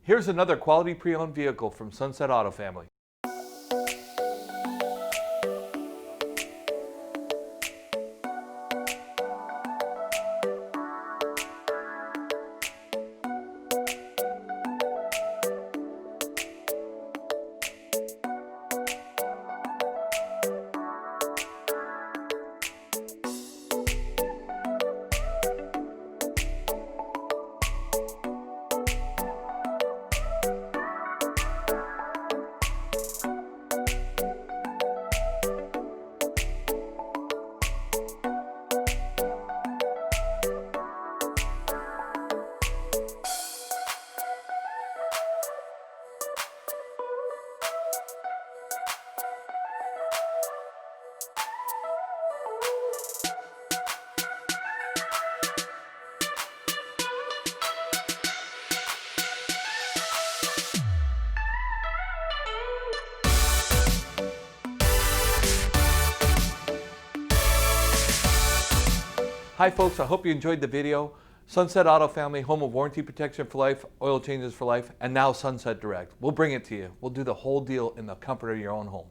Here's another quality pre-owned vehicle from Sunset Auto Family. Hi folks, I hope you enjoyed the video. Sunset Auto Family, home of warranty protection for life, oil changes for life, and now Sunset Direct. We'll bring it to you. We'll do the whole deal in the comfort of your own home.